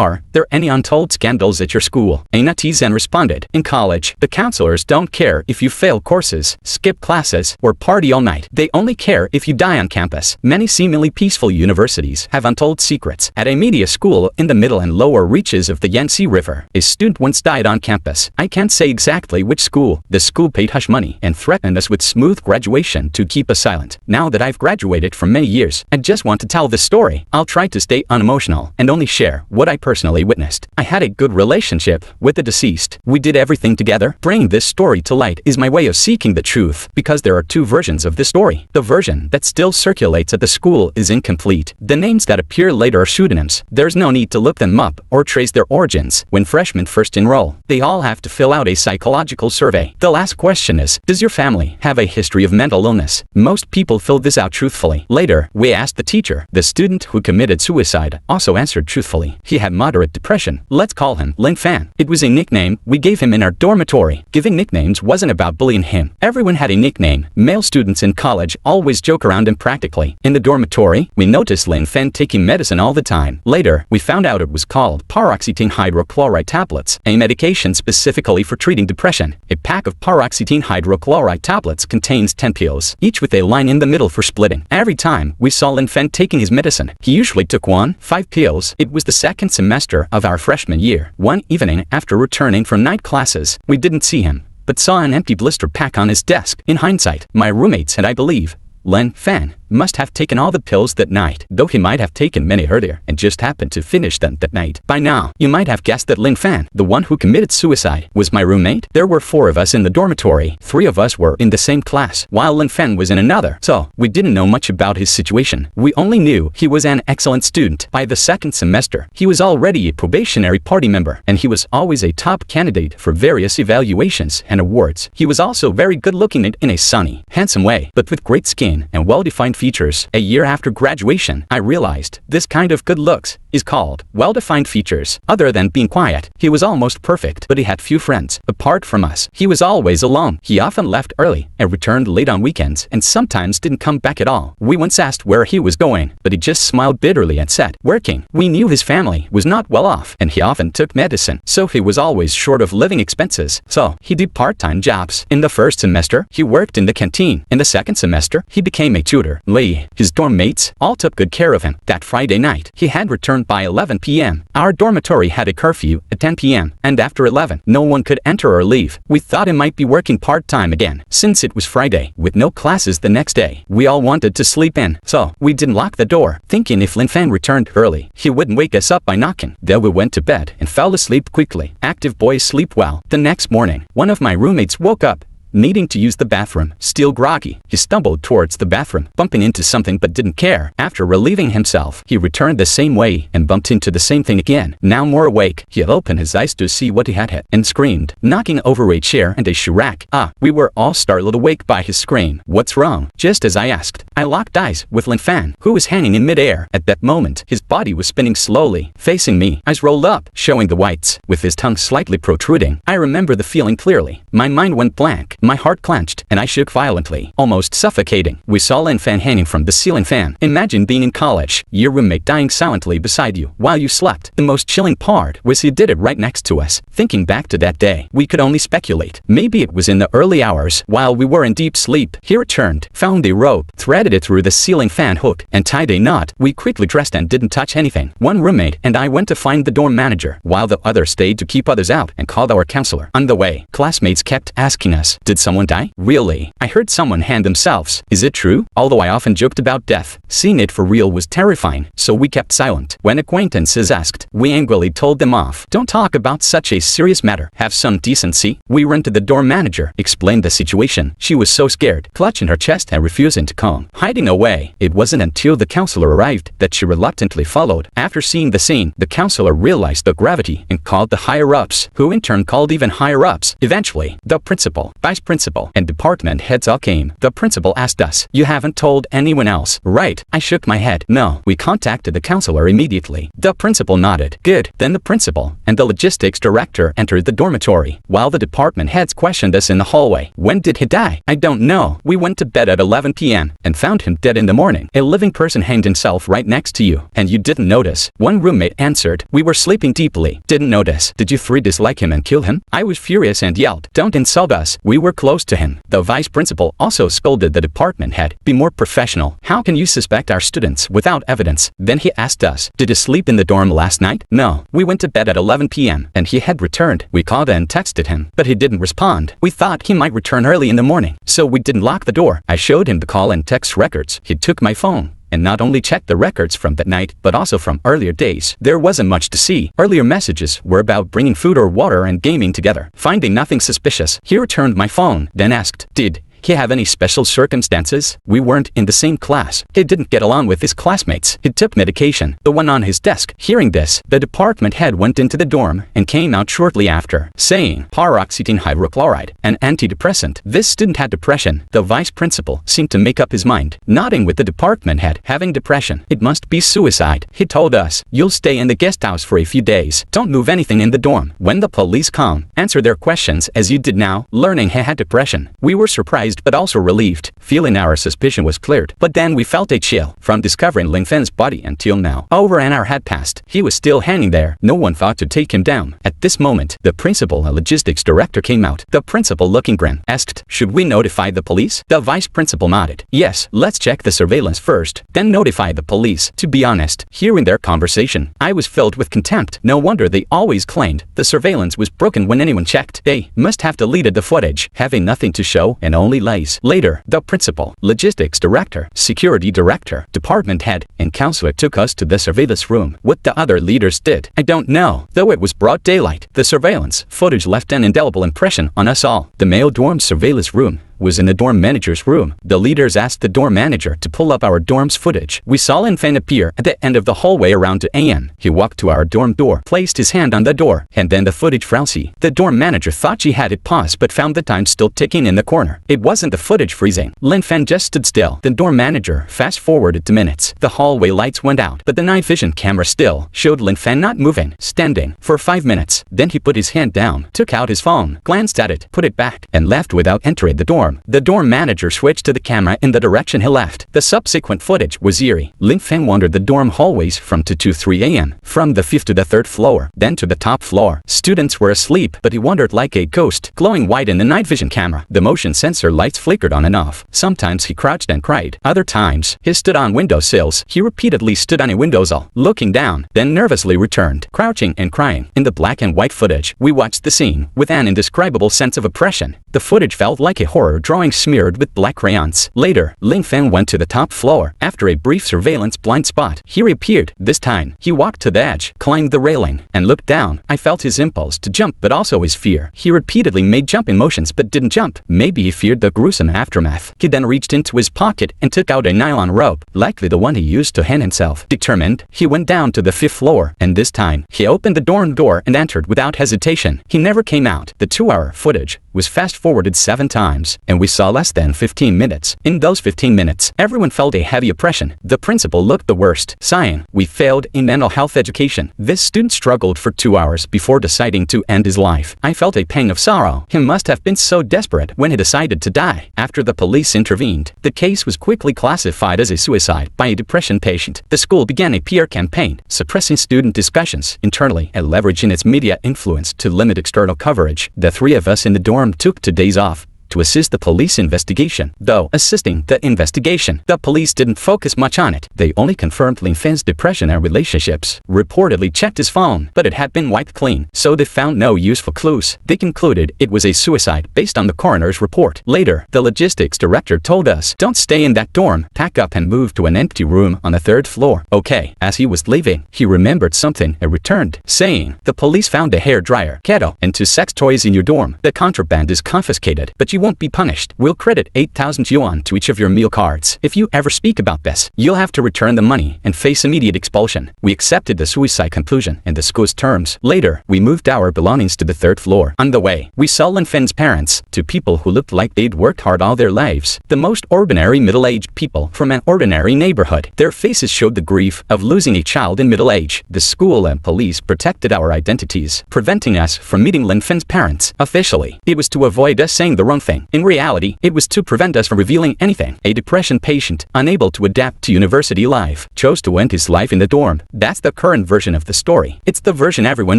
Are there any untold scandals at your school? Aina Tizen responded. In college, the counselors don't care if you fail courses, skip classes, or party all night. They only care if you die on campus. Many seemingly peaceful universities have untold secrets. At a media school in the middle and lower reaches of the Yangtze River, a student once died on campus. I can't say exactly which school. The school paid hush money and threatened us with smooth graduation to keep us silent. Now that I've graduated for many years, I just want to tell this story. I'll try to stay unemotional and only share what I personally witnessed. I had a good relationship with the deceased. We did everything together. Bringing this story to light is my way of seeking the truth, because there are two versions of this story. The version that still circulates at the school is incomplete. The names that appear later are pseudonyms. There's no need to look them up or trace their origins. When freshmen first enroll, they all have to fill out a psychological survey. The last question is, does your family have a history of mental illness? Most people fill this out truthfully. Later, we asked the teacher. The student who committed suicide also answered truthfully. He had moderate depression. Let's call him Lin Fan. It was a nickname we gave him in our dormitory. Giving nicknames wasn't about bullying him. Everyone had a nickname. Male students in college always joke around impractically. In the dormitory, we noticed Lin Fan taking medicine all the time. Later, we found out it was called paroxetine hydrochloride tablets, a medication specifically for treating depression. A pack of paroxetine hydrochloride tablets contains 10 pills, each with a line in the middle for splitting. Every time we saw Lin Fan taking his medicine, he usually took 5 pills. It was the second semester of our freshman year. One evening, after returning from night classes, we didn't see him, but saw an empty blister pack on his desk. In hindsight, my roommates and I believe Lin Fan must have taken all the pills that night, though he might have taken many earlier and just happened to finish them that night. By now, you might have guessed that Lin Fan, the one who committed suicide, was my roommate. There were 4 of us in the dormitory. 3 of us were in the same class, while Lin Fan was in another. So, we didn't know much about his situation. We only knew he was an excellent student. By the second semester, he was already a probationary party member, and he was always a top candidate for various evaluations and awards. He was also very good-looking in a sunny, handsome way, but with great skin and well-defined features. A year after graduation, I realized this kind of good looks is called well-defined features. Other than being quiet, he was almost perfect, but he had few friends. Apart from us, he was always alone. He often left early and returned late on weekends, and sometimes didn't come back at all. We once asked where he was going, but he just smiled bitterly and said, working. We knew his family was not well off, and he often took medicine, so he was always short of living expenses. So, he did part-time jobs. In the first semester, he worked in the canteen. In the second semester, he became a tutor. Lee, his dorm mates, all took good care of him. That Friday night, he had returned by 11 p.m. Our dormitory had a curfew at 10 p.m., and after 11, no one could enter or leave. We thought he might be working part-time again. Since it was Friday, with no classes the next day, we all wanted to sleep in, so we didn't lock the door, thinking if Lin Fan returned early, he wouldn't wake us up by knocking. Then we went to bed and fell asleep quickly. Active boys sleep well. The next morning, one of my roommates woke up, needing to use the bathroom. Still groggy, he stumbled towards the bathroom, bumping into something but didn't care. After relieving himself, he returned the same way and bumped into the same thing again. Now more awake, he opened his eyes to see what he had hit and screamed, knocking over a chair and a shoe rack. We were all startled awake by his scream. What's wrong? Just as I asked, I locked eyes with Lin Fan, who was hanging in midair. At that moment, his body was spinning slowly, facing me, eyes rolled up, showing the whites, with his tongue slightly protruding. I remember the feeling clearly. My mind went blank. My heart clenched, and I shook violently, almost suffocating. We saw Lin Fan hanging from the ceiling fan. Imagine being in college, your roommate dying silently beside you while you slept. The most chilling part was he did it right next to us. Thinking back to that day, we could only speculate. Maybe it was in the early hours, while we were in deep sleep. He returned, found a rope, threaded it through the ceiling fan hook, and tied a knot. We quickly dressed and didn't touch anything. One roommate and I went to find the dorm manager, while the other stayed to keep others out and called our counselor. On the way, classmates kept asking us, did someone die? Really? I heard someone hang themselves. Is it true? Although I often joked about death, seeing it for real was terrifying, so we kept silent. When acquaintances asked, we angrily told them off. Don't talk about such a serious matter. Have some decency. We ran to the dorm manager, explained the situation. She was so scared, clutching her chest and refusing to come. Hiding away. It wasn't until the counselor arrived that she reluctantly followed. After seeing the scene, the counselor realized the gravity and called the higher-ups, who in turn called even higher-ups. Eventually, the principal, vice vice principal and department heads all came. The principal asked us, "You haven't told anyone else, right?" I shook my head. "No, we contacted the counselor immediately." The principal nodded. "Good." Then the principal and the logistics director entered the dormitory, while the department heads questioned us in the hallway. "When did he die?" "I don't know. We went to bed at 11 p.m. and found him dead in the morning. A living person hanged himself right next to you, and you didn't notice." One roommate answered. "We were sleeping deeply. Didn't notice." "Did you three dislike him and kill him?" I was furious and yelled, "Don't insult us. We were close to him." The vice principal also scolded the department head. "Be more professional. How can you suspect our students without evidence?" Then he asked us, "Did you sleep in the dorm last night?" "No. We went to bed at 11 p.m. and he had returned." We called and texted him, but he didn't respond. We thought he might return early in the morning, so we didn't lock the door. I showed him the call and text records. He took my phone and not only checked the records from that night, but also from earlier days. There wasn't much to see. Earlier messages were about bringing food or water and gaming together. Finding nothing suspicious, he returned my phone, then asked, "Did he have any special circumstances?" We weren't in the same class. He didn't get along with his classmates. He took medication, the one on his desk. Hearing this, the department head went into the dorm and came out shortly after, saying paroxetine hydrochloride, an antidepressant. This student had depression. The vice principal seemed to make up his mind, nodding with the department head. Having depression, it must be suicide. He told us, "You'll stay in the guest house for a few days. Don't move anything in the dorm. When the police come, answer their questions as you did now." Learning he had depression, we were surprised but also relieved, feeling our suspicion was cleared. But then we felt a chill from discovering Lin Fen's body until now. Over an hour had passed. He was still hanging there. No one thought to take him down. At this moment, the principal and logistics director came out. The principal, looking grim, asked, "Should we notify the police?" The vice principal nodded. "Yes, let's check the surveillance first, then notify the police." To be honest, hearing their conversation, I was filled with contempt. No wonder they always claimed the surveillance was broken when anyone checked. They must have deleted the footage, having nothing to show and only lies. Later, the principal, logistics director, security director, department head, and counselor took us to the surveillance room. What the other leaders did, I don't know, though it was broad daylight. The surveillance footage left an indelible impression on us all. The male dorm surveillance room was in the dorm manager's room. The leaders asked the dorm manager to pull up our dorm's footage. We saw Lin Fen appear at the end of the hallway around 2 a.m. He walked to our dorm door, placed his hand on the door, and then the footage frowned. The dorm manager thought she had it paused but found the time still ticking in the corner. It wasn't the footage freezing. Lin Fen just stood still. The dorm manager fast-forwarded to minutes. The hallway lights went out, but the night vision camera still showed Lin Fen not moving, standing for 5 minutes. Then he put his hand down, took out his phone, glanced at it, put it back, and left without entering the dorm. The dorm manager switched to the camera in the direction he left. The subsequent footage was eerie. Lin Fen wandered the dorm hallways from 2 to 3 a.m., from the 5th to the 3rd floor, then to the top floor. Students were asleep, but he wandered like a ghost, glowing white in the night vision camera. The motion sensor lights flickered on and off. Sometimes he crouched and cried. Other times, he stood on windowsills. He repeatedly stood on a windowsill, looking down, then nervously returned, crouching and crying. In the black and white footage, we watched the scene with an indescribable sense of oppression. The footage felt like a horror drawing smeared with black crayons. Later, Lin Fen went to the top floor. After a brief surveillance blind spot, he reappeared. This time, he walked to the edge, climbed the railing, and looked down. I felt his impulse to jump, but also his fear. He repeatedly made jumping motions but didn't jump. Maybe he feared the gruesome aftermath. He then reached into his pocket and took out a nylon rope, likely the one he used to hang himself. Determined, he went down to the 5th floor, and this time, he opened the dorm door and entered without hesitation. He never came out. The 2-hour footage was fast-forwarded 7 times, and we saw less than 15 minutes. In those 15 minutes, everyone felt a heavy oppression. The principal looked the worst, sighing, "We failed in mental health education." This student struggled for 2 hours before deciding to end his life. I felt a pang of sorrow. He must have been so desperate when he decided to die. After the police intervened, the case was quickly classified as a suicide by a depression patient. The school began a PR campaign, suppressing student discussions internally and leveraging its media influence to limit external coverage. The 3 of us in the dorm took 2 days off to assist the police investigation. Though assisting the investigation, the police didn't focus much on it. They only confirmed Lin Fen's depression and relationships, reportedly checked his phone, but it had been wiped clean, so they found no useful clues. They concluded it was a suicide based on the coroner's report. Later, the logistics director told us, "Don't stay in that dorm, pack up and move to an empty room on the 3rd floor." Okay. As he was leaving, he remembered something and returned, saying, "The police found a hairdryer, kettle, and 2 sex toys in your dorm. The contraband is confiscated, but you You won't be punished. We'll credit 8,000 yuan to each of your meal cards. If you ever speak about this, you'll have to return the money and face immediate expulsion. We accepted the suicide conclusion in the school's terms. Later, we moved our belongings to the 3rd floor. On the way, we saw Lin Fen's parents, two people who looked like they'd worked hard all their lives. The most ordinary middle-aged people from an ordinary neighborhood. Their faces showed the grief of losing a child in middle age. The school and police protected our identities, preventing us from meeting Lin Fen's parents. Officially, it was to avoid us saying the wrong thing. In reality, it was to prevent us from revealing anything. A depression patient, unable to adapt to university life, chose to end his life in the dorm. That's the current version of the story. It's the version everyone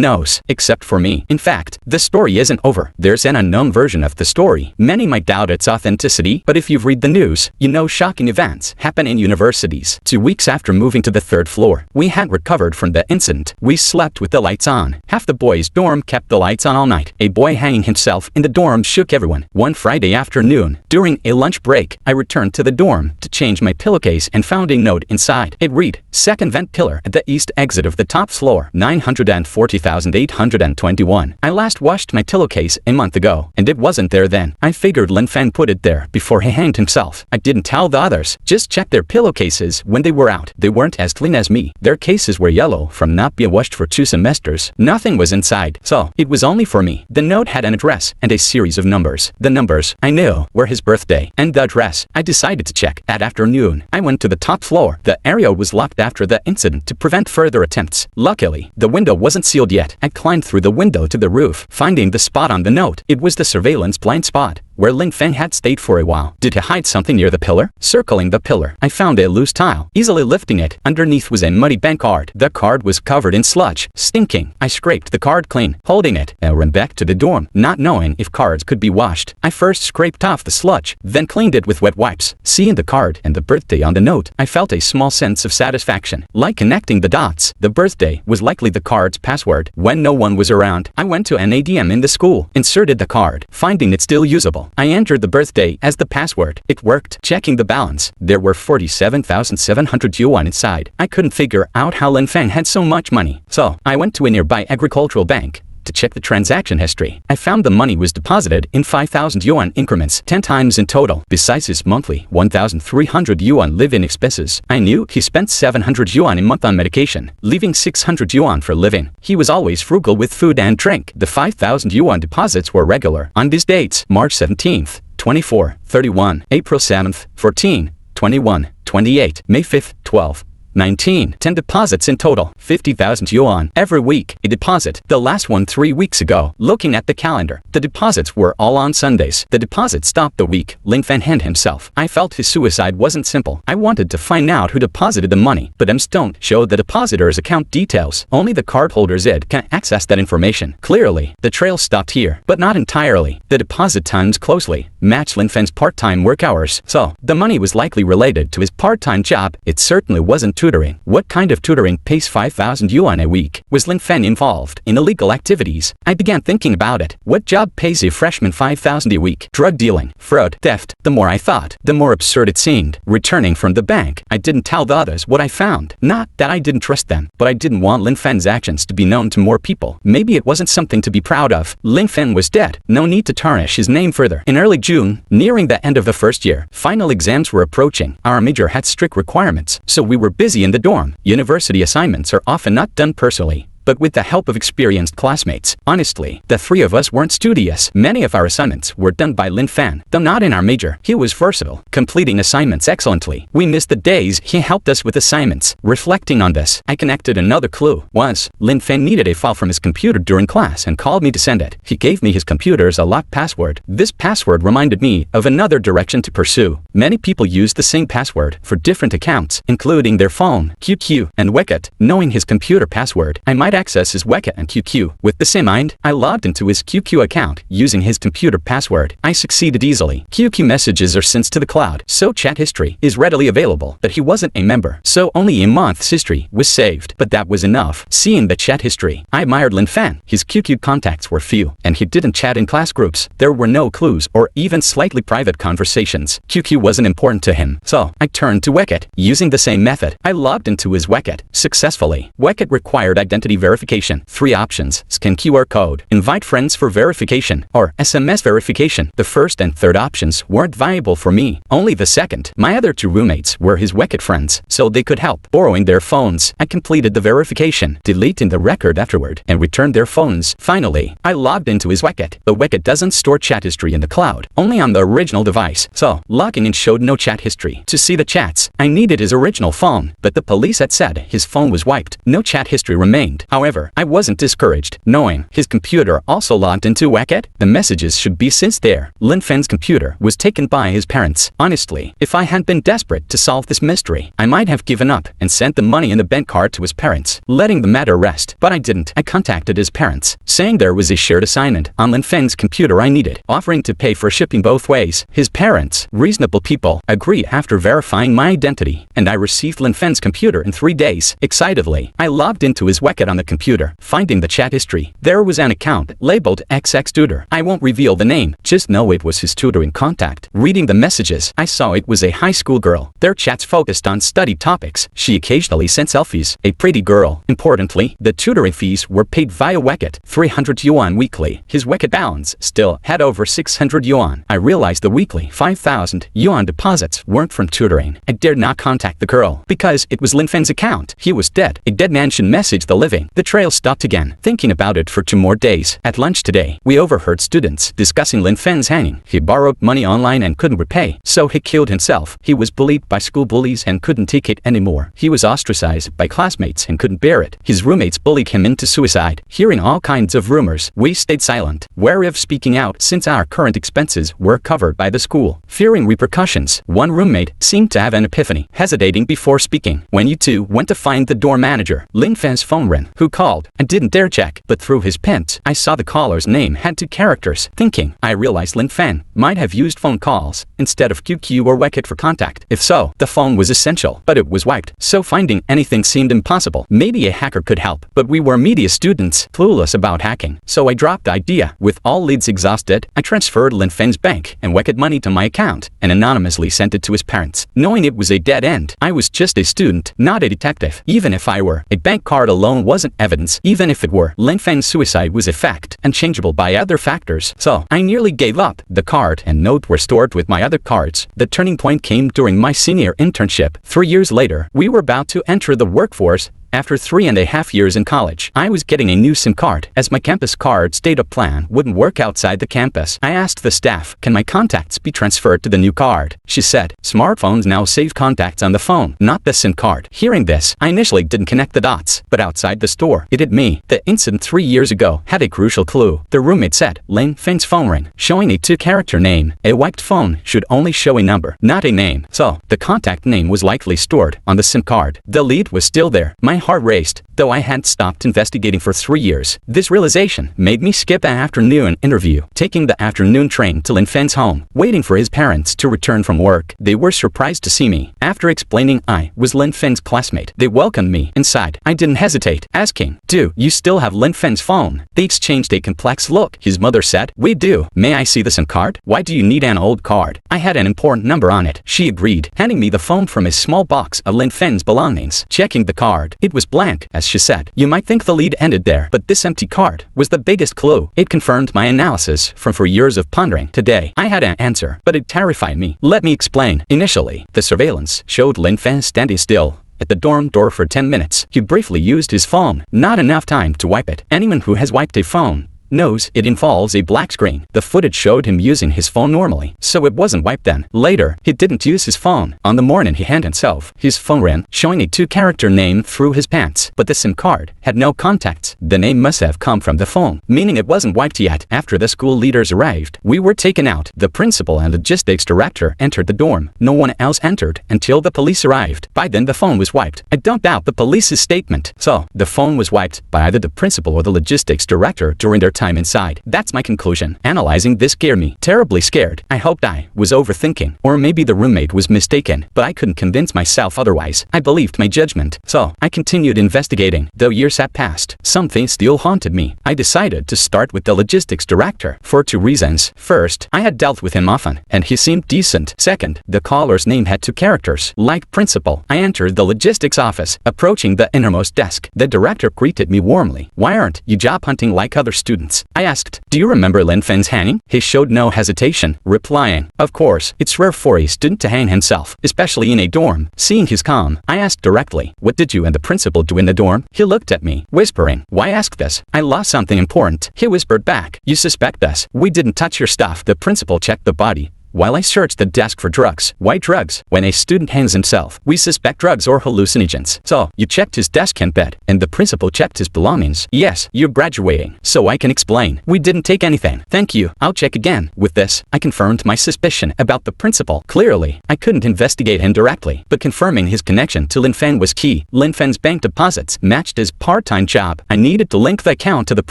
knows, except for me. In fact, the story isn't over. There's an unknown version of the story. Many might doubt its authenticity, but if you've read the news, you know shocking events happen in universities. 2 weeks after moving to the 3rd floor, we had recovered from the incident. We slept with the lights on. Half the boys' dorm kept the lights on all night. A boy hanging himself in the dorm shook everyone. One Friday afternoon, during a lunch break, I returned to the dorm to change my pillowcase and found a note inside. It read, "Second vent pillar at the east exit of the top floor, 940,821. I last washed my pillowcase a month ago, and it wasn't there then. I figured Lin Fen put it there before he hanged himself. I didn't tell the others. Just checked their pillowcases when they were out. They weren't as clean as me. Their cases were yellow from not being washed for 2 semesters. Nothing was inside, so it was only for me." The note had an address and a series of numbers. The numbers, I knew, were his birthday, and the address, I decided to check. That afternoon, I went to the top floor. The area was locked after the incident to prevent further attempts. Luckily, the window wasn't sealed yet. I climbed through the window to the roof, finding the spot on the note. It was the surveillance blind spot where Lin Fen had stayed for a while. Did he hide something near the pillar? Circling the pillar, I found a loose tile. Easily lifting it, underneath was a muddy bank card. The card was covered in sludge, stinking. I scraped the card clean, holding it, and ran back to the dorm, not knowing if cards could be washed. I first scraped off the sludge, then cleaned it with wet wipes. Seeing the card and the birthday on the note, I felt a small sense of satisfaction, like connecting the dots. The birthday was likely the card's password. When no one was around, I went to an ATM in the school, inserted the card, finding it still usable. I entered the birthday as the password. It worked. Checking the balance, there were 47,700 yuan inside. I couldn't figure out how Lin Fen had so much money, so I went to a nearby agricultural bank to check the transaction history. I found the money was deposited in 5,000 yuan increments, 10 times in total. Besides his monthly 1,300 yuan live-in expenses, I knew he spent 700 yuan a month on medication, leaving 600 yuan for living. He was always frugal with food and drink. The 5,000 yuan deposits were regular. On these dates, March 17th, 24, 31, April 7th, 14, 21, 28, May 5th, 12, 19, 10 deposits in total, 50,000 yuan. Every week, a deposit. The last one 3 weeks ago. Looking at the calendar, the deposits were all on Sundays. The deposit stopped the week Lin Fen hanged himself. I felt his suicide wasn't simple. I wanted to find out who deposited the money, but M's don't show the depositor's account details. Only the cardholder's ID can access that information. Clearly, the trail stopped here, but not entirely. The deposit times closely matched Lin Fen's part-time work hours, so the money was likely related to his part-time job. It certainly wasn't tutoring. What kind of tutoring pays 5,000 yuan a week? Was Lin Fen involved in illegal activities? I began thinking about it. What job pays a freshman 5,000 a week? Drug dealing, fraud, theft. The more I thought, the more absurd it seemed. Returning from the bank, I didn't tell the others what I found. Not that I didn't trust them, but I didn't want Lin Fen's actions to be known to more people. Maybe it wasn't something to be proud of. Lin Fen was dead. No need to tarnish his name further. In early June, nearing the end of the first year, final exams were approaching. Our major had strict requirements, so we were busy in the dorm. University assignments are often not done personally, but with the help of experienced classmates. Honestly, the three of us weren't studious. Many of our assignments were done by Lin Fen, though not in our major. He was versatile, completing assignments excellently. We missed the days he helped us with assignments. Reflecting on this, I connected another clue. Once, Lin Fen needed a file from his computer during class and called me to send it. He gave me his computer's lock password. This password reminded me of another direction to pursue. Many people use the same password for different accounts, including their phone, QQ, and Wicket. Knowing his computer password, I might access his Wicket and QQ. With the same mind, I logged into his QQ account using his computer password. I succeeded easily. QQ messages are sent to the cloud, so chat history is readily available, but he wasn't a member, so only a month's history was saved. But that was enough. Seeing the chat history, I admired Lin Fen. His QQ contacts were few, and he didn't chat in class groups. There were no clues or even slightly private conversations. QQ wasn't important to him, so I turned to Wicket. Using the same method, I logged into his Wicket successfully. Wicket required identity verification. 3 options: scan QR code, invite friends for verification, or SMS verification. The first and third options weren't viable for me, only the second. My other 2 roommates were his Wicked friends, so they could help. Borrowing their phones, I completed the verification, deleting the record afterward, and returned their phones. Finally, I logged into his Wicked. The Wicked doesn't store chat history in the cloud, only on the original device, so logging in showed no chat history. To see the chats, I needed his original phone, but the police had said his phone was wiped. No chat history remained. However, I wasn't discouraged, knowing his computer also logged into Wicked. The messages should be since there. Lin Fen's computer was taken by his parents. Honestly, if I hadn't been desperate to solve this mystery, I might have given up and sent the money in the bank card to his parents, letting the matter rest. But I didn't. I contacted his parents, saying there was a shared assignment on Lin Fen's computer I needed, offering to pay for shipping both ways. His parents, reasonable people, agreed after verifying my identity, and I received Lin Fen's computer in 3 days. Excitedly, I logged into his Wicked on the computer, finding the chat history. There was an account labeled XX Tutor. I won't reveal the name, just know it was his tutoring contact. Reading the messages, I saw it was a high school girl. Their chats focused on study topics. She occasionally sent selfies. A pretty girl. Importantly, the tutoring fees were paid via Wicked, 300 yuan weekly. His Wicked balance still had over 600 yuan. I realized the weekly 5,000 yuan deposits weren't from tutoring. I dared not contact the girl, because it was Lin Fen's account. He was dead. A dead man should message the living. The trail stopped again, thinking about it for 2 more days. At lunch today, we overheard students discussing Lin Fen's hanging. He borrowed money online and couldn't repay, so he killed himself. He was bullied by school bullies and couldn't take it anymore. He was ostracized by classmates and couldn't bear it. His roommates bullied him into suicide. Hearing all kinds of rumors, we stayed silent, wary of speaking out since our current expenses were covered by the school. Fearing repercussions, one roommate seemed to have an epiphany, hesitating before speaking. When you 2 went to find the dorm manager, Lin Fen's phone rang. Who called? I didn't dare check, but through his pins, I saw the caller's name had 2 characters. Thinking, I realized Lin Fen might have used phone calls instead of QQ or Wicked for contact. If so, the phone was essential, but it was wiped, so finding anything seemed impossible. Maybe a hacker could help, but we were media students, clueless about hacking, so I dropped the idea. With all leads exhausted, I transferred Lin Fen's bank and Wicked money to my account and anonymously sent it to his parents. Knowing it was a dead end, I was just a student, not a detective. Even if I were, a bank card alone wasn't evidence. Even if it were, Lin Fen's suicide was a fact, unchangeable by other factors. So, I nearly gave up. The card and note were stored with my other cards. The turning point came during my senior internship. 3 years later, we were about to enter the workforce. After 3.5 years in college, I was getting a new SIM card, as my campus card's data plan wouldn't work outside the campus. I asked the staff, can my contacts be transferred to the new card? She said, smartphones now save contacts on the phone, not the SIM card. Hearing this, I initially didn't connect the dots, but outside the store, it hit me. The incident 3 years ago had a crucial clue. The roommate said, Lin Fen's phone rang, showing a 2-character name. A wiped phone should only show a number, not a name. So, the contact name was likely stored on the SIM card. The lead was still there. My heart raced, though I hadn't stopped investigating for 3 years. This realization made me skip an afternoon interview, taking the afternoon train to Lin Fen's home, waiting for his parents to return from work. They were surprised to see me. After explaining I was Lin Fen's classmate, they welcomed me inside. I didn't hesitate, asking, do you still have Lin Fen's phone? They exchanged a complex look. His mother said, we do. May I see the SIM card? Why do you need an old card? I had an important number on it. She agreed, handing me the phone from a small box of Lin Fen's belongings. Checking the card, it was blank, as she said. You might think the lead ended there, but this empty card was the biggest clue. It confirmed my analysis from 4 years of pondering. Today, I had an answer, but it terrified me. Let me explain. Initially, the surveillance showed Lin Fen standing still at the dorm door for 10 minutes. He briefly used his phone, not enough time to wipe it. Anyone who has wiped a phone knows it involves a black screen. The footage showed him using his phone normally, so it wasn't wiped then. Later, he didn't use his phone. On the morning he handed himself, his phone rang, showing a 2-character name through his pants, but the SIM card had no contacts. The name must have come from the phone, meaning it wasn't wiped yet. After the school leaders arrived, we were taken out. The principal and logistics director entered the dorm. No one else entered until the police arrived. By then the phone was wiped. I don't doubt the police's statement. So, the phone was wiped by either the principal or the logistics director during their time inside. That's my conclusion. Analyzing this scared me. Terribly scared. I hoped I was overthinking, or maybe the roommate was mistaken, but I couldn't convince myself otherwise. I believed my judgment, so I continued investigating. Though years had passed, something still haunted me. I decided to start with the logistics director for two reasons. First, I had dealt with him often, and he seemed decent. Second, the caller's name had two characters, like principal. I entered the logistics office. Approaching the innermost desk, the director greeted me warmly. "Why aren't you job hunting like other students?" I asked. "Do you remember Lin Fen's hanging?" He showed no hesitation, replying, "Of course, it's rare for a student to hang himself, especially in a dorm." Seeing his calm, I asked directly, "What did you and the principal do in the dorm?" He looked at me, whispering, "Why ask this? I lost something important." He whispered back, "You suspect us? We didn't touch your stuff." The principal checked the body, while I searched the desk for drugs. "Why drugs? When a student hangs himself, we suspect drugs or hallucinogens." "So, you checked his desk and bed, and the principal checked his belongings?" "Yes, you're graduating, so I can explain. We didn't take anything." "Thank you, I'll check again." With this, I confirmed my suspicion about the principal. Clearly, I couldn't investigate him directly, but confirming his connection to Lin Fen was key. Lin Fen's bank deposits matched his part-time job. I needed to link the account to the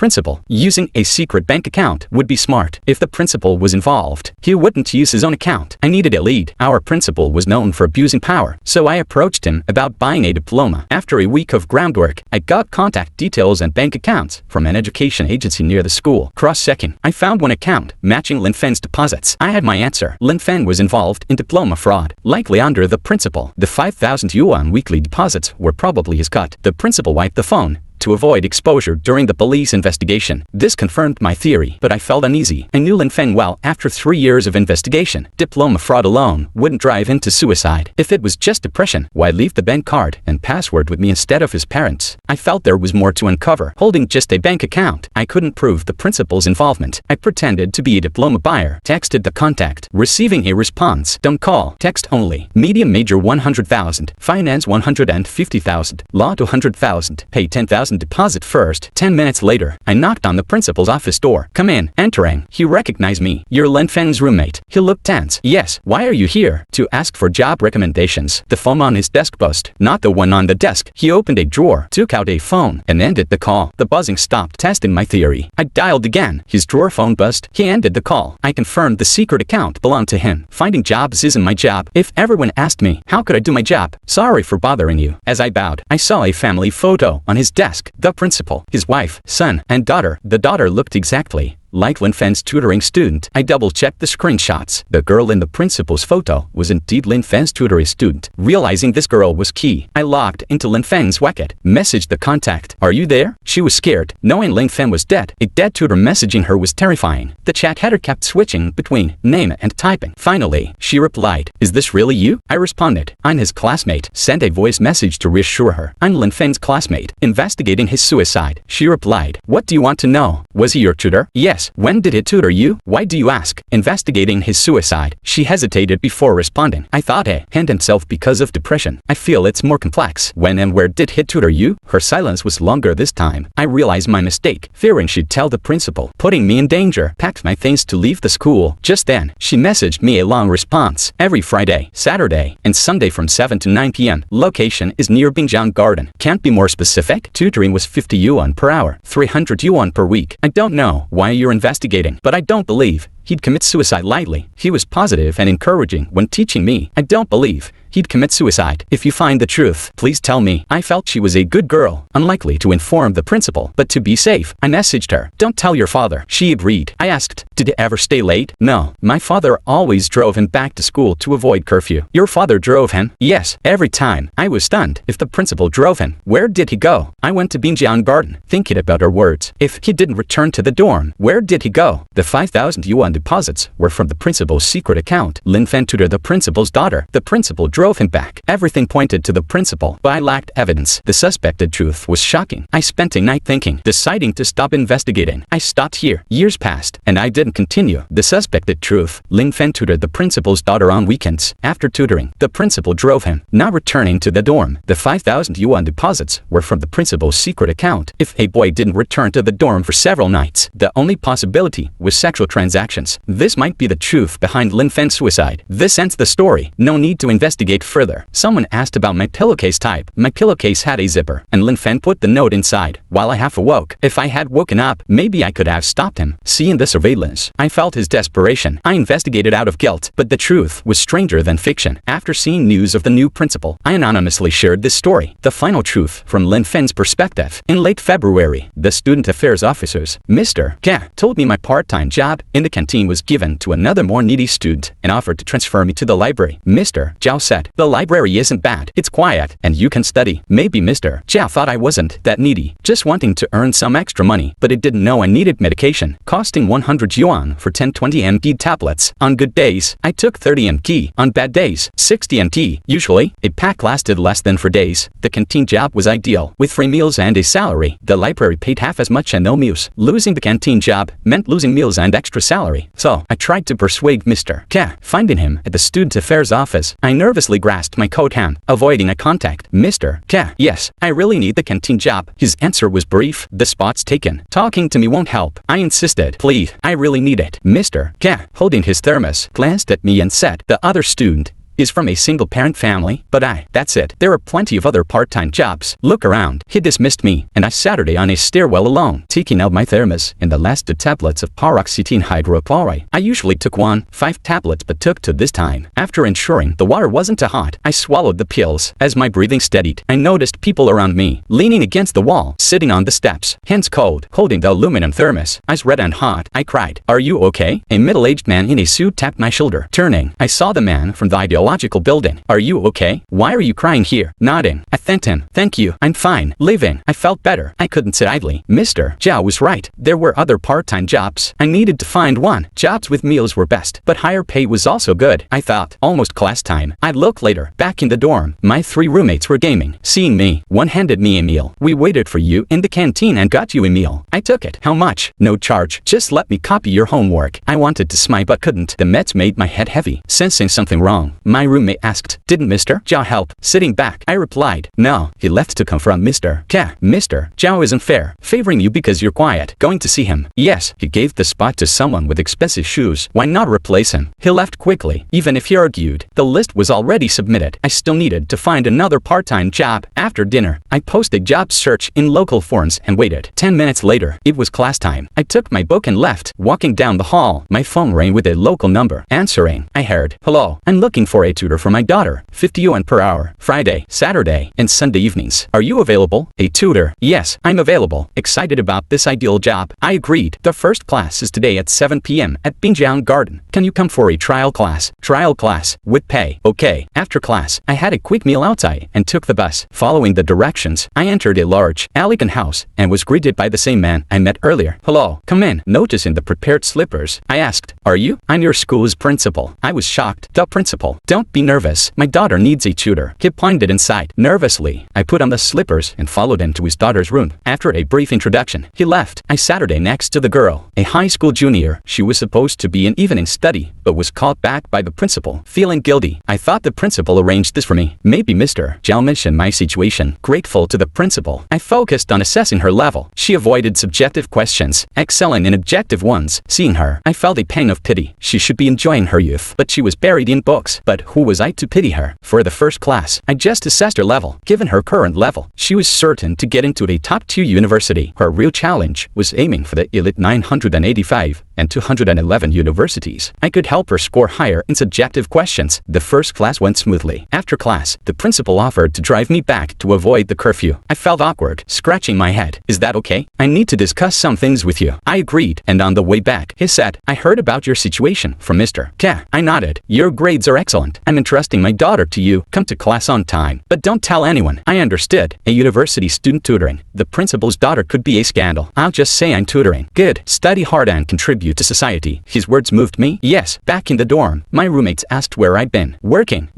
principal. Using a secret bank account would be smart. If the principal was involved, he wouldn't use his own account. I needed a lead. Our principal was known for abusing power, so I approached him about buying a diploma. After a week of groundwork, I got contact details and bank accounts from an education agency near the school. Cross-checking, I found one account matching Lin Fen's deposits. I had my answer. Lin Fen was involved in diploma fraud, likely under the principal. The 5,000 yuan weekly deposits were probably his cut. The principal wiped the phone to avoid exposure during the police investigation. This confirmed my theory, but I felt uneasy. I knew Lin Fen well. After 3 years of investigation, diploma fraud alone wouldn't drive him to suicide. If it was just depression, why leave the bank card and password with me instead of his parents? I felt there was more to uncover. Holding just a bank account, I couldn't prove the principal's involvement. I pretended to be a diploma buyer, texted the contact, receiving a response. "Don't call, text only. Medium major 100,000, finance 150,000, law 200,000, pay 10,000. Deposit first." 10 minutes later, I knocked on the principal's office door. "Come in." Entering, he recognized me. "You're Lin Fen's roommate." He looked tense. "Yes, why are you here?" "To ask for job recommendations." The phone on his desk buzzed, not the one on the desk. He opened a drawer, took out a phone, and ended the call. The buzzing stopped, testing my theory. I dialed again. His drawer phone buzzed. He ended the call. I confirmed the secret account belonged to him. Finding jobs isn't my job. If everyone asked me, how could I do my job? Sorry for bothering you. As I bowed, I saw a family photo on his desk. The principal, his wife, son, and daughter. The daughter looked exactly like Lin Fen's tutoring student. I double-checked the screenshots. The girl in the principal's photo was indeed Lin Fen's tutoring student. Realizing this girl was key, I logged into Lin Fen's Weket, messaged the contact. "Are you there?" She was scared. Knowing Lin Fen was dead, a dead tutor messaging her was terrifying. The chat header kept switching between name and typing. Finally, she replied, "Is this really you?" I responded, "I'm his classmate." Sent a voice message to reassure her. "I'm Lin Fen's classmate, investigating his suicide." She replied, "What do you want to know? Was he your tutor?" "Yes." "When did he tutor you?" "Why do you ask?" "Investigating his suicide." She hesitated before responding. "I thought he hanged himself because of depression. I feel it's more complex." "When and where did he tutor you?" Her silence was longer this time. I realized my mistake, fearing she'd tell the principal, putting me in danger. Packed my things to leave the school. Just then, she messaged me a long response. "Every Friday, Saturday, and Sunday from 7 to 9 p.m. Location is near Binjiang Garden." Can't be more specific? Tutoring was 50 yuan per hour, 300 yuan per week. I don't know why you're investigating, but I don't believe he'd commit suicide lightly. He was positive and encouraging when teaching me. I don't believe he'd commit suicide. If you find the truth, please tell me. I felt she was a good girl, unlikely to inform the principal, but to be safe, I messaged her. "Don't tell your father." She agreed. I asked, "Did he ever stay late?" "No. My father always drove him back to school to avoid curfew." "Your father drove him?" "Yes, every time." I was stunned. If the principal drove him, where did he go? I went to Binjiang Garden, thinking about her words. If he didn't return to the dorm, where did he go? The 5,000 yuan deposits were from the principal's secret account. Lin Fen tutored the principal's daughter. The principal drove him back. Everything pointed to the principal, but I lacked evidence. The suspected truth was shocking. I spent a night thinking, deciding to stop investigating. I stopped here. Years passed, and I didn't continue. The suspected truth: Lin Fen tutored the principal's daughter on weekends. After tutoring, the principal drove him, not returning to the dorm. The 5,000 yuan deposits were from the principal's secret account. If a boy didn't return to the dorm for several nights, the only possibility was sexual transaction. suspicions. This might be the truth behind Lin Fen's suicide. This ends the story. No need to investigate further. Someone asked about my pillowcase type. My pillowcase had a zipper, and Lin Fen put the note inside. While I half awoke, if I had woken up, maybe I could have stopped him. Seeing the surveillance, I felt his desperation. I investigated out of guilt, but the truth was stranger than fiction. After seeing news of the new principal, I anonymously shared this story. The final truth from Lin Fen's perspective. In late February, the student affairs officers, Mr. K, told me my part-time job in the canteen was given to another more needy student and offered to transfer me to the library. Mr. Zhao said, the library isn't bad. It's quiet, and you can study. Maybe Mr. Zhao thought I wasn't that needy, just wanting to earn some extra money, but it didn't know I needed medication, costing 100 yuan for 10-20 mg tablets. On good days, I took 30 mg. On bad days, 60 mg. Usually, a pack lasted less than 4 days. The canteen job was ideal, with free meals and a salary. The library paid half as much and no meals. Losing the canteen job meant losing meals and extra salary. So, I tried to persuade Mr. K. Finding him at the student affairs office, I nervously grasped my coat hem, avoiding eye contact. Mr. K. Yes, I really need the canteen job. His answer was brief. The spot's taken. Talking to me won't help. I insisted. Please, I really need it. Mr. K, holding his thermos, glanced at me and said, the other student is from a single-parent family, but that's it. There are plenty of other part-time jobs. Look around. He dismissed me, and I Saturday on a stairwell alone, taking out my thermos and the last 2 tablets of paroxetine hydrochloride. I usually took 5 tablets but took 2 this time. After ensuring the water wasn't too hot, I swallowed the pills. As my breathing steadied, I noticed people around me, leaning against the wall, sitting on the steps, hands cold, holding the aluminum thermos, eyes red and hot. I cried, are you okay? A middle-aged man in a suit tapped my shoulder. Turning, I saw the man from the ideological building. Are you okay? Why are you crying here? Nodding, I thanked him. Thank you. I'm fine. Leaving, I felt better. I couldn't sit idly. Mr. Zhao was right. There were other part-time jobs. I needed to find one. Jobs with meals were best, but higher pay was also good. I thought, almost class time. I'd look later. Back in the dorm, my 3 roommates were gaming. Seeing me, one handed me a meal. We waited for you in the canteen and got you a meal. I took it. How much? No charge. Just let me copy your homework. I wanted to smile but couldn't. The meds made my head heavy. Sensing something wrong, my roommate asked, didn't Mr. Zhao help? Sitting back, I replied, no, he left to confront Mr. K. Mr. Zhao isn't fair, favoring you because you're quiet. Going to see him? Yes, he gave the spot to someone with expensive shoes. Why not replace him? He left quickly. Even if he argued, the list was already submitted. I still needed to find another part-time job. After dinner, I posted job search in local forums and waited. 10 minutes later, it was class time. I took my book and left. Walking down the hall, my phone rang with a local number. Answering, I heard, hello, I'm looking for a tutor for my daughter. 50 yuan per hour. Friday, Saturday, and Sunday evenings. Are you available? A tutor? Yes, I'm available. Excited about this ideal job, I agreed. The first class is today at 7 p.m. at Binjiang Garden. Can you come for a trial class? Trial class, with pay. Okay. After class, I had a quick meal outside and took the bus. Following the directions, I entered a large, elegant house and was greeted by the same man I met earlier. Hello, come in. Noticing the prepared slippers, I asked, are you? I'm your school's principal. I was shocked. The principal. Don't be nervous. My daughter needs a tutor. He pointed inside. Nervously, I put on the slippers and followed him to his daughter's room. After a brief introduction, he left. I sat next to the girl, a high school junior. She was supposed to be in evening study, but was called back by the principal. Feeling guilty, I thought the principal arranged this for me. Maybe Mr. Zhao mentioned my situation. Grateful to the principal, I focused on assessing her level. She avoided subjective questions, excelling in objective ones. Seeing her, I felt a pang of pity. She should be enjoying her youth, but she was buried in books. But who was I to pity her? For the first class, I just assessed her level. Given her current level, she was certain to get into a top-tier university. Her real challenge was aiming for the elite 985 and 211 universities. I could help her score higher in subjective questions. The first class went smoothly. After class, the principal offered to drive me back to avoid the curfew. I felt awkward, scratching my head. Is that okay? I need to discuss some things with you. I agreed, and on the way back, he said, I heard about your situation from Mr. K. I nodded. Your grades are excellent. I'm entrusting my daughter to you. Come to class on time, but don't tell anyone. I understood. A university student tutoring the principal's daughter could be a scandal. I'll just say I'm tutoring. Good. Study hard and contribute to society. His words moved me. Yes. Back in the dorm, my roommates asked where I'd been. Working.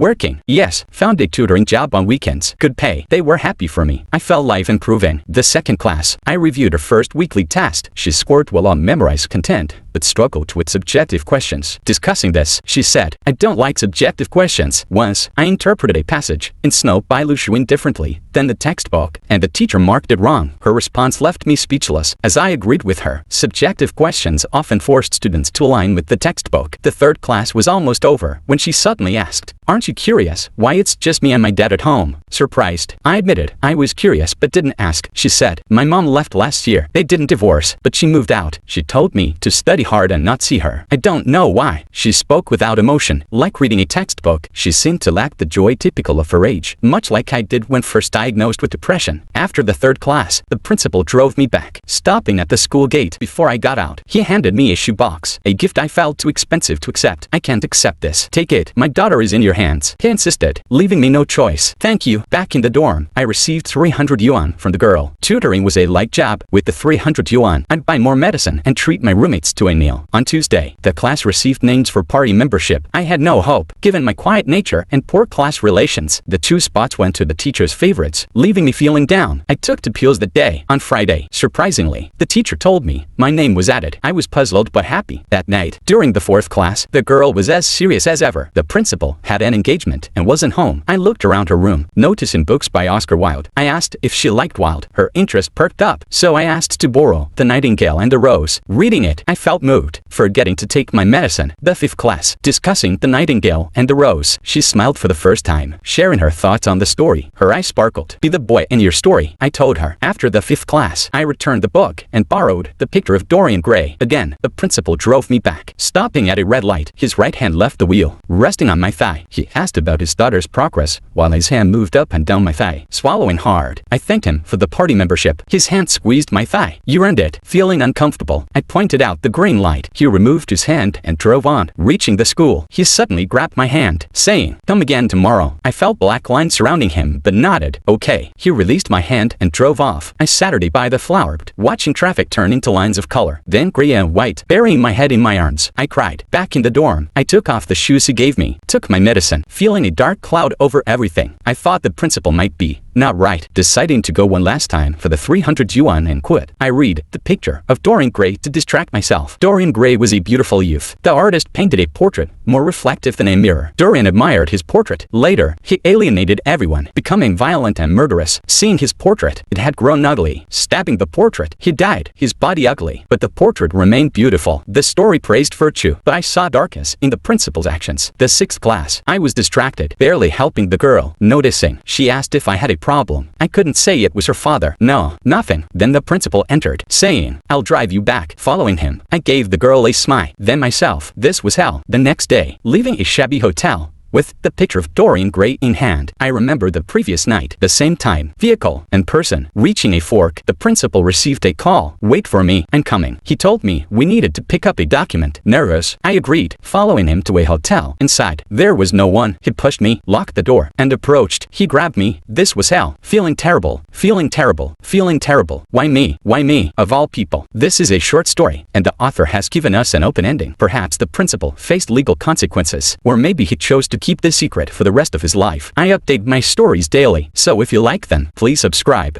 Yes. Found a tutoring job on weekends. Good pay. They were happy for me. I felt life improving. The second class, I reviewed her first weekly test. She scored well on memorized content. but struggled with subjective questions. Discussing this, she said, I don't like subjective questions. Once, I interpreted a passage in Snow by Lu Xun differently than the textbook, and the teacher marked it wrong. Her response left me speechless, as I agreed with her. Subjective questions often forced students to align with the textbook. The third class was almost over when she suddenly asked, aren't you curious why it's just me and my dad at home? Surprised, I admitted I was curious but didn't ask. She said, my mom left last year. They didn't divorce, but she moved out. She told me to study hard and not see her. I don't know why. She spoke without emotion, like reading a textbook. She seemed to lack the joy typical of her age, much like I did when first diagnosed with depression. After the third class, the principal drove me back, stopping at the school gate. Before I got out, he handed me a shoebox, a gift I felt too expensive to accept. I can't accept this. Take it. My daughter is in your hands, he insisted, leaving me no choice. Thank you. Back in the dorm, I received 300 yuan from the girl. Tutoring was a light job. With the 300 yuan, I'd buy more medicine and treat my roommates to a meal. On Tuesday, the class received names for party membership. I had no hope, given my quiet nature and poor class relations. The 2 spots went to the teacher's favorites, leaving me feeling down. I took to pills that day. On Friday, surprisingly, the teacher told me my name was added. I was puzzled but happy. That night, during the 4th class, the girl was as serious as ever. The principal had an engagement and wasn't home. I looked around her room, noticing books by Oscar Wilde. I asked if she liked Wilde. Her interest perked up, so I asked to borrow The Nightingale and the Rose. Reading it, I felt moved, forgetting to take my medicine. The 5th class, discussing The Nightingale and the Rose. She smiled for the first time, sharing her thoughts on the story. Her eyes sparkled. Be the boy in your story, I told her. After the 5th class, I returned the book and borrowed The Picture of Dorian Gray. Again, the principal drove me back, stopping at a red light. His right hand left the wheel, resting on my thigh. He asked about his daughter's progress, while his hand moved up and down my thigh. Swallowing hard, I thanked him for the party membership. His hand squeezed my thigh. You earned it. Feeling uncomfortable, I pointed out the green light. He removed his hand and drove on. Reaching the school, he suddenly grabbed my hand, saying, come again tomorrow. I felt black lines surrounding him, but nodded. Okay. He released my hand and drove off. I Saturday by the flower, watching traffic turn into lines of color, then gray and white, burying my head in my arms. I cried. Back in the dorm, I took off the shoes he gave me, took my medicine, feeling a dark cloud over everything. I thought the principal might be not right, deciding to go one last time for the 300 yuan and quit. I read The Picture of Dorian Gray to distract myself. Dorian Gray was a beautiful youth. The artist painted a portrait more reflective than a mirror. Dorian admired his portrait. Later, he alienated everyone, becoming violent and murderous. Seeing his portrait, it had grown ugly. Stabbing the portrait, he died, his body ugly, but the portrait remained beautiful. The story praised virtue, but I saw darkness in the principal's actions. The 6th class, I was distracted, barely helping the girl. Noticing, she asked if I had a problem. I couldn't say it was her father. No, nothing. Then the principal entered, saying, I'll drive you back. Following him, I gave the girl a smile, then myself. This was hell. The next day, leaving a shabby hotel, with The Picture of Dorian Gray in hand, I remember the previous night, the same time, vehicle, and person. Reaching a fork, the principal received a call. Wait for me, I'm coming. He told me we needed to pick up a document. Nervous, I agreed, following him to a hotel. Inside, there was no one. He pushed me, locked the door, and approached. He grabbed me. This was hell. Feeling terrible, feeling terrible, feeling terrible. Why me? Why me? Of all people. This is a short story, and the author has given us an open ending. Perhaps the principal faced legal consequences, or maybe he chose to keep this secret for the rest of his life. I update my stories daily, so if you like them, please subscribe.